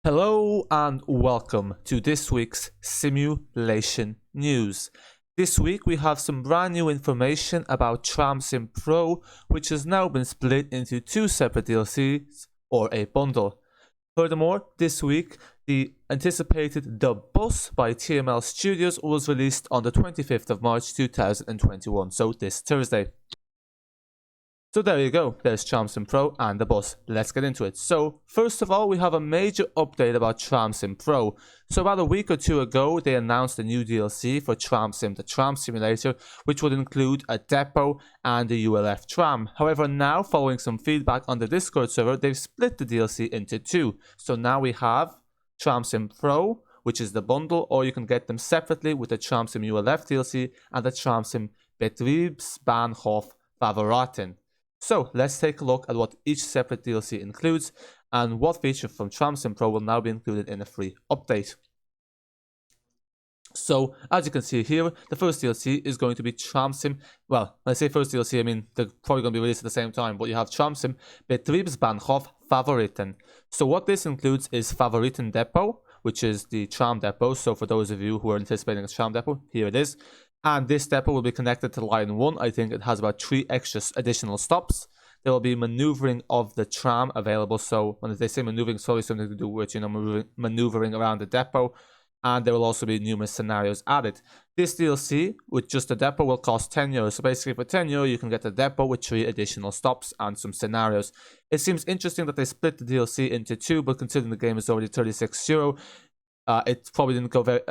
Hello and welcome to this week's simulation news. This week we have some brand new information about Tramsim Pro, which has now been split into two separate DLCs or a bundle. Furthermore, this week the anticipated The Bus by TML Studios was released on the 25th of March 2021, so this Thursday. So there you go, there's Tramsim Pro and the bus. Let's get into it. So first of all, we have a major update about Tramsim Pro. So about a week or two ago, they announced a new DLC for Tramsim, the tram simulator, which would include a depot and a ULF tram. However, now following some feedback on the Discord server, they've split the DLC into two. So now we have Tramsim Pro, which is the bundle, or you can get them separately with the Tramsim ULF DLC and the Tramsim Betriebsbahnhof Favoriten. So let's take a look at what each separate DLC includes and what feature from Tramsim Pro will now be included in a free update. So as you can see here, the first DLC is going to be Tramsim. Well, when I say first DLC, I mean they're probably going to be released at the same time, but you have Tramsim Betriebsbahnhof Favoriten. So what this includes is Favoriten Depot, which is the tram depot. So for those of you who are anticipating a tram depot, here it is. And this depot will be connected to line 1. I think it has about 3 extra additional stops. There will be maneuvering of the tram available. So when they say maneuvering, it's probably something to do with, maneuvering around the depot. And there will also be numerous scenarios added. This DLC with just the depot will cost €10. So basically for €10 you can get the depot with 3 additional stops and some scenarios. It seems interesting that they split the DLC into 2, but considering the game is already €36, it probably didn't go very,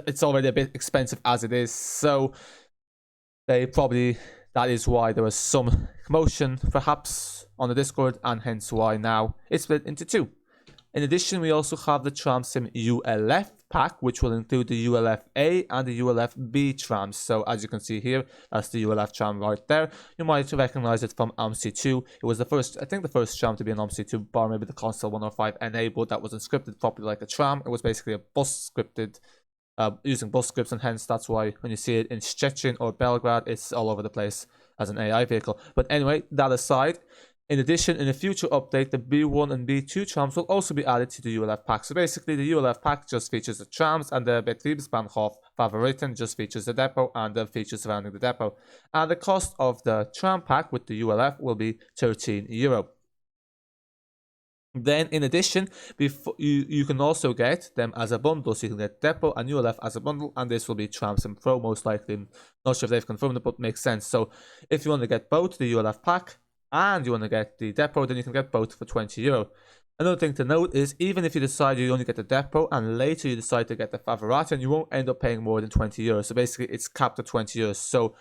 it's already a bit expensive as it is, so that is why there was some commotion perhaps on the Discord, and hence why now it's split into 2. In addition, we also have the Tramsim ULF pack, which will include the ULF A and the ULF B trams. So as you can see here, that's the ULF tram right there. You might recognize it from Omsi 2. It was the first tram to be an Omsi 2, bar maybe the Console 105 NA, but that wasn't scripted properly like a tram. It was basically a bus scripted, using bus scripts, and hence that's why when you see it in Szczecin or Belgrade, it's all over the place as an AI vehicle. But anyway, that aside, in addition, in a future update, the B1 and B2 trams will also be added to the ULF pack. So basically, the ULF pack just features the trams, and the Betriebsbahnhof Favoriten just features the depot and the features surrounding the depot. And the cost of the tram pack with the ULF will be €13. Then, in addition, you can also get them as a bundle. So you can get depot and ULF as a bundle, and this will be Tramsim Pro most likely. Not sure if they've confirmed it, but makes sense. So if you want to get both the ULF pack and you want to get the depot, then you can get both for €20. Another thing to note is, even if you decide you only get the depot and later you decide to get the Favoriten, you won't end up paying more than €20. So basically, it's capped at €20. So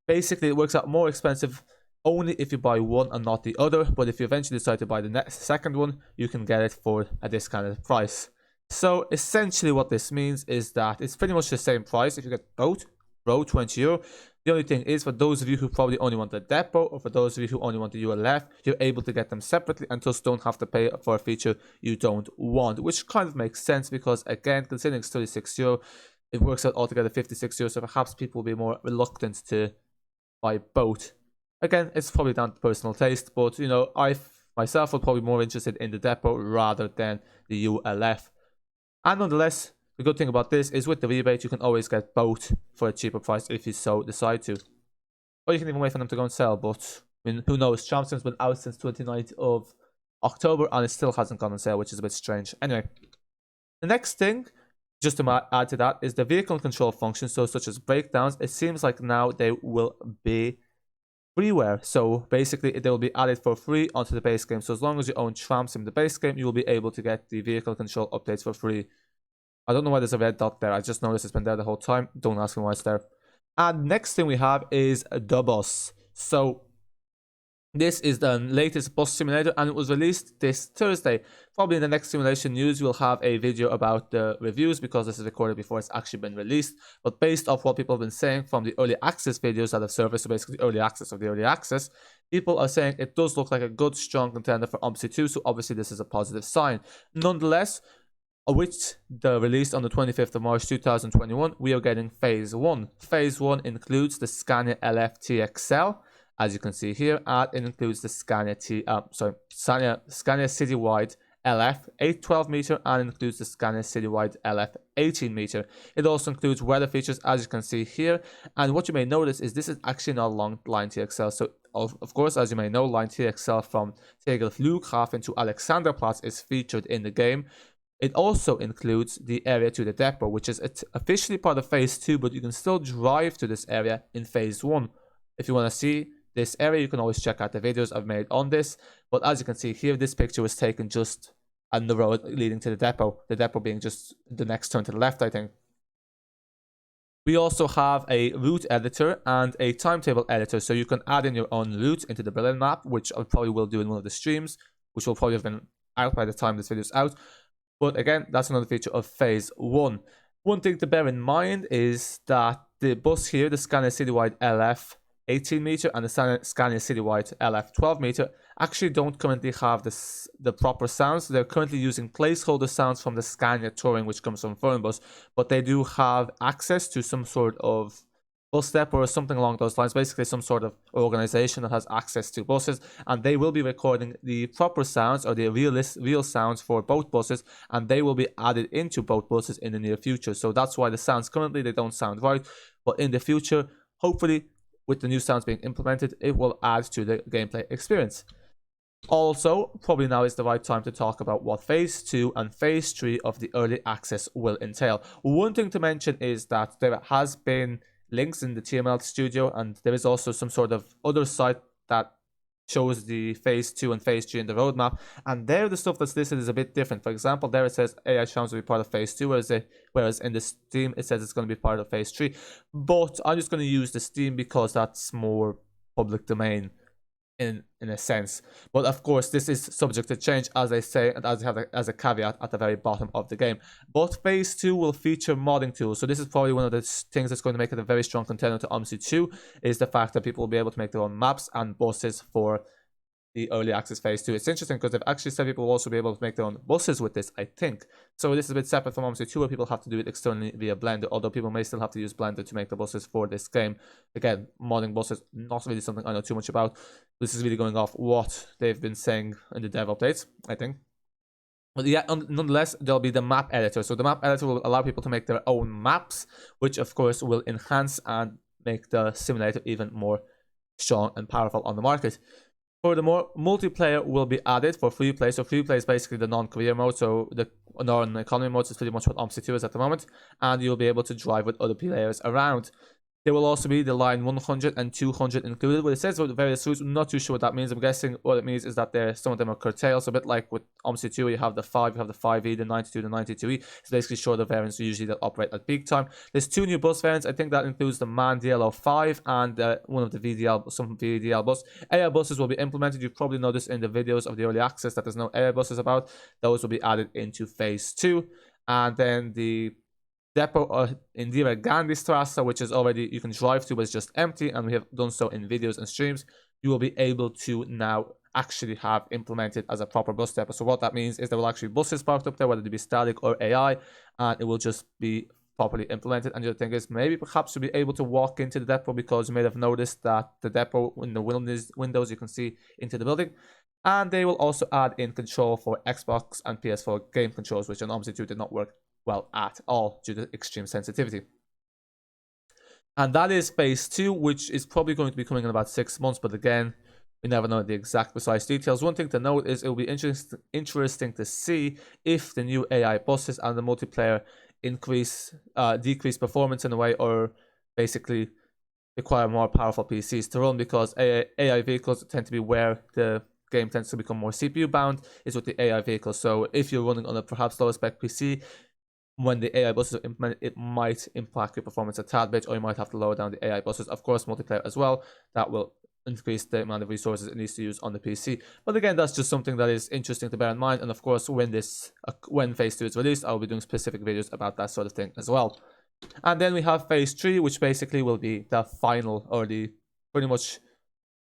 basically, it works out more expensive only if you buy one and not the other. But if you eventually decide to buy the second one, you can get it for a discounted price. So essentially, what this means is that it's pretty much the same price if you get both, €20. The only thing is, for those of you who probably only want the depot, or for those of you who only want the ULF, you're able to get them separately and thus don't have to pay for a feature you don't want, which kind of makes sense because, again, considering it's €36, it works out altogether €56, so perhaps people will be more reluctant to buy both. Again, it's probably down to personal taste, but I myself would probably be more interested in the depot rather than the ULF. And nonetheless, the good thing about this is with the rebate, you can always get both for a cheaper price if you so decide to. Or you can even wait for them to go on sale, but I mean, who knows? Tramsim's been out since 29th of October and it still hasn't gone on sale, which is a bit strange. Anyway, the next thing, just to add to that, is the vehicle control functions, so such as breakdowns. It seems like now they will be freeware. So basically, they will be added for free onto the base game. So as long as you own Tramsim, the base game, you will be able to get the vehicle control updates for free. I don't know why there's a red dot there. I just noticed it's been there the whole time. Don't ask me why it's there. And next thing we have is the bus. So this is the latest bus simulator, and it was released this Thursday. Probably in the next simulation news, we'll have a video about the reviews because this is recorded before it's actually been released. But based off what people have been saying from the early access videos that have surfaced, so basically early access of the early access, people are saying it does look like a good, strong contender for Omsi 2. So obviously this is a positive sign. Nonetheless, with the release on the 25th of March 2021, we are getting Phase 1. Phase 1 includes the Scania LFT XL, as you can see here, and it includes the Scania Citywide LF 812 meter and includes the Scania Citywide LF 18 meter. It also includes weather features, as you can see here. And what you may notice is this is actually not along line TXL. So of course, as you may know, line TXL from Tegel Flughafen to Alexanderplatz is featured in the game. It also includes the area to the depot, which is officially part of Phase 2, but you can still drive to this area in Phase 1. If you want to see this area, you can always check out the videos I've made on this. But as you can see here, this picture was taken just on the road leading to the depot being just the next turn to the left, I think. We also have a route editor and a timetable editor, so you can add in your own route into the Berlin map, which I probably will do in one of the streams, which will probably have been out by the time this video is out. But again, that's another feature of Phase 1. One thing to bear in mind is that the bus here, the Scania Citywide LF 18 meter and the Scania Citywide LF 12 meter, actually don't currently have the proper sounds. They're currently using placeholder sounds from the Scania Touring, which comes from Fernbus, but they do have access to some sort of bus depot or something along those lines, basically some sort of organization that has access to buses, and they will be recording the proper sounds or the real sounds for both buses, and they will be added into both buses in the near future. So that's why the sounds currently, they don't sound right, but in the future, hopefully with the new sounds being implemented, it will add to the gameplay experience. Also, probably now is the right time to talk about what Phase 2 and Phase 3 of the early access will entail. One thing to mention is that there has been links in the TML studio, and there is also some sort of other site that shows the Phase 2 and Phase 3 in the roadmap, and there the stuff that's listed is a bit different. For example, there it says AI Shams will be part of Phase 2, whereas in the Steam it says it's going to be part of Phase 3. But I'm just going to use the Steam because that's more public domain in a sense. But of course, this is subject to change, as I say, and as a caveat at the very bottom of the game. But Phase 2 will feature modding tools, so this is probably one of the things that's going to make it a very strong contender to Omsi 2, is the fact that people will be able to make their own maps and buses for the early access Phase 2. It's interesting because they've actually said people will also be able to make their own buses with this, I think. So this is a bit separate from Omsi 2, where people have to do it externally via Blender, although people may still have to use Blender to make the buses for this game. Again, modding buses, not really something I know too much about. This is really going off what they've been saying in the dev updates, I think. But yeah, nonetheless, there'll be the map editor. So the map editor will allow people to make their own maps, which of course will enhance and make the simulator even more strong and powerful on the market. Furthermore, multiplayer will be added for free play. So free play is basically the non-career mode. So the non-economy mode is pretty much what Omsi 2 is at the moment. And you'll be able to drive with other players around. There will also be the line 100 and 200 included. What it says about the various routes, I'm not too sure what that means. I'm guessing what it means is that some of them are curtailed. So a bit like with Omsi 2, you have the 5, you have the 5E, the 92, the 92E. It's basically shorter variants usually that operate at peak time. There's 2 new bus variants. I think that includes the MAN DLO5 and one of the some VDL bus. AI buses will be implemented. You've probably noticed in the videos of the early access that there's no AI buses about. Those will be added into Phase 2. And then the depot in Indira Gandhi Strasse, which is already you can drive to, but it's just empty, and we have done so in videos and streams. You will be able to now actually have implemented as a proper bus depot. So what that means is there will actually be buses parked up there, whether they be static or AI, and it will just be properly implemented. And the other thing is maybe perhaps you'll be able to walk into the depot, because you may have noticed that the depot in the windows you can see into the building. And they will also add in control for Xbox and PS4 game controls, which on Omsi 2 did not work well at all due to extreme sensitivity. And that is Phase 2, which is probably going to be coming in about 6 months, but again, we never know the exact precise details. One thing to note is it will be interesting to see if the new AI buses and the multiplayer decrease performance in a way, or basically require more powerful PCs to run, because AI vehicles tend to be where the game tends to become more CPU bound, is with the AI vehicles. So if you're running on a perhaps lower spec PC, when the AI buses are implemented, it might impact your performance a tad bit, or you might have to lower down the AI buses. Of course, multiplayer as well, that will increase the amount of resources it needs to use on the PC. But again, that's just something that is interesting to bear in mind. And of course, when Phase 2 is released, I'll be doing specific videos about that sort of thing as well. And then we have Phase 3, which basically will be the final, or the pretty much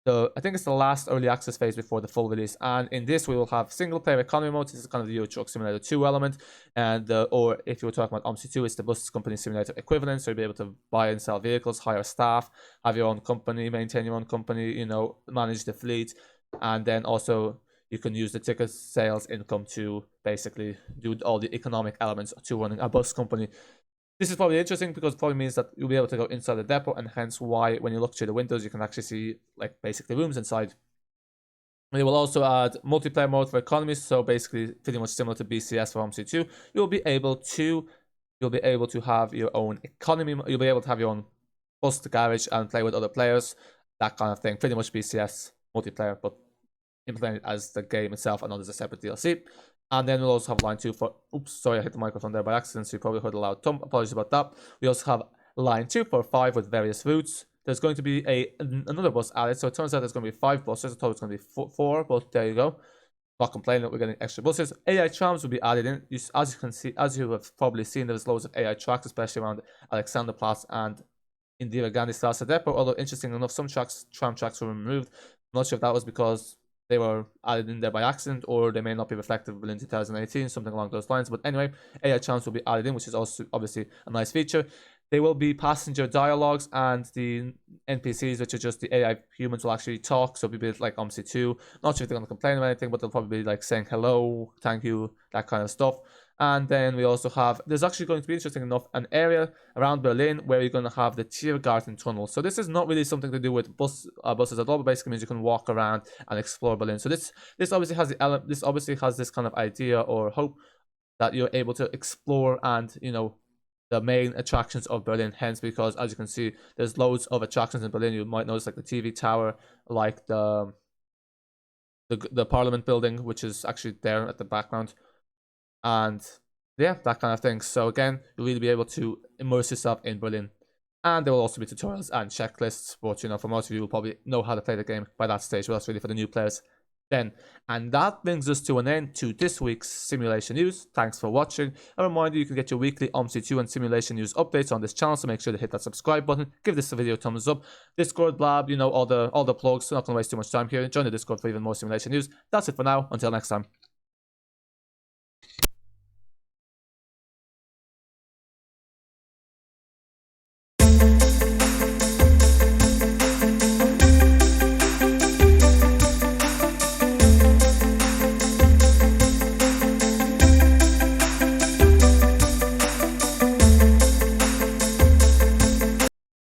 I think it's the last early access phase before the full release. And in this, we will have single player economy mode. This is kind of the Euro Truck Simulator 2 element. And or if you were talking about Omsi 2, it's the Bus Company Simulator equivalent. So you'll be able to buy and sell vehicles, hire staff, have your own company, maintain your own company, manage the fleet. And then also you can use the ticket sales income to basically do all the economic elements to running a bus company. This is probably interesting because it probably means that you'll be able to go inside the depot, and hence why when you look through the windows, you can actually see like basically rooms inside. They will also add multiplayer mode for economies, so basically pretty much similar to BCS for Omsi 2. You'll be able to have your own economy. You'll be able to have your own bus to garage and play with other players, that kind of thing. Pretty much BCS multiplayer, but implemented as the game itself, and not as a separate DLC. And then we'll also have line 2 for, oops, sorry, I hit the microphone there by accident, so you probably heard a loud thump. Apologies about that. We also have line 2 for 5 with various routes. There's going to be another bus added, so it turns out there's going to be 5 buses. I thought it was going to be 4, but there you go. Not complaining that we're getting extra buses. AI trams will be added in. As you can see, as you have probably seen, there's loads of AI tracks, especially around Alexanderplatz and Indira Gandhi Stasa Depot. Although interesting enough, some tram tracks were removed. I'm not sure if that was because they were added in there by accident, or they may not be reflective in 2018, something along those lines. But anyway, AI trams will be added in, which is also obviously a nice feature. There will be passenger dialogues, and the NPCs, which are just the AI humans, will actually talk. So it'll be a bit like Omsi 2. Not sure if they're going to complain or anything, but they'll probably be like saying hello, thank you, that kind of stuff. And then we also have, there's actually going to be, interesting enough, an area around Berlin where you're going to have the Tiergarten tunnel. So this is not really something to do with buses at all, but basically means you can walk around and explore Berlin. So this obviously has this kind of idea or hope that you're able to explore and, you know, the main attractions of Berlin. Hence, because as you can see, there's loads of attractions in Berlin. You might notice like the TV tower, like the Parliament building, which is actually there at the background. And yeah, that kind of thing. So again, you'll really be able to immerse yourself in Berlin. And there will also be tutorials and checklists, but you know, for most of you will probably know how to play the game by that stage, but that's really for the new players then. And that brings us to an end to this week's simulation news. Thanks for watching. A reminder, you can get your weekly Omsi 2 and simulation news updates on this channel, so make sure to hit that subscribe button, give this video a thumbs up. Discord, blab, you know, all the plugs, so not gonna waste too much time here. Join the Discord for even more simulation news. That's it for now, until next time.